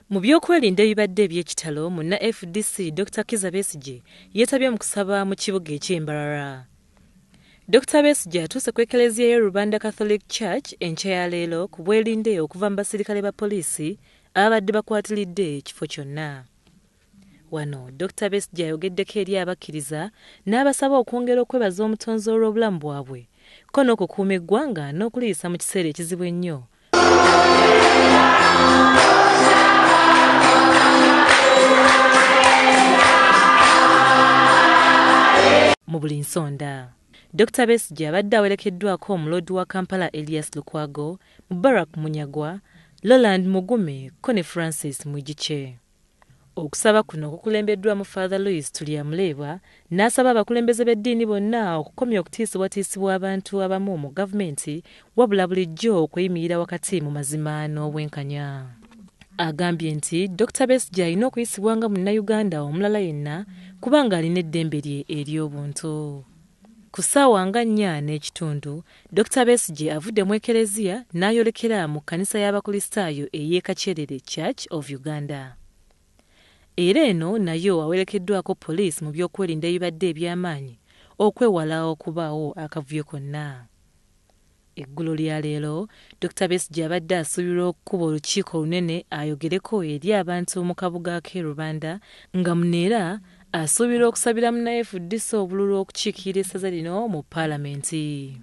Mu by'okwerinda ebibadde eby'ekitalo, Munna FDC Dr. Kiiza Besigye yeetabye mu kusaba mu kibuga eky'e Mbarara. Dr. Besigye atuuse ku Eklezia ya Rubanda Catholic Church enkya ya leero ku bwerinde okuva mu basirikale ba poliisi ababadde bakwatiridde ekifo kyonna. Wano Dr. Besigye ayogeddeko eri abakkiriza n'abasaba okwongera okwebaza omutonzi olw'obulamu bwabwe ko n'okukuuma eggwanga n'okuliyisa mu kiseera ekizibu ennyo. Mu buli nsonda, Dr. Besigye abadde awerekeddwako omuloodi wa Kampala Elias Lukwago, Mubarak Munyagwa, Roland Mugume ko ne Francis Mwejukye. Okusaba kuno kukulembeddwamu Father Louis Tulyamuleebwa n'asaba abakulembeze b'eddiini bonna okukomya okutiisibwatiisibwa abantu abamu mu gavumenti wabula bulijjo okweyimirira wakati mu mazima n'obwenkanya. Agambye nti Dr. Besigye alina okuyisibwa nga Munnayuganda omulala yenna kubanga alina eddembe lye ery'obuntu. Ku ssaawa nga 4:30, Dr. Besigye avudde mu Eklezia n'ayolekera mu Kkanisa y'Abakristaayo ey'e Ky'e Church of Uganda. Era eno nayo awerekeddwako poliisi mu by'okwerinda ebibadde eby'amaanyi okwewala okubaawo akavuyo konna. Eggulo lya leero, Dr. Besigye abadde asuubirwa okukuba olukiiko olunene ayogereko eri abantu mu kabuga k'e Rubanda nga Munna asuubirwa okusabira Munna FDC obululu okukiikirira essaza lino mu Paalamenti.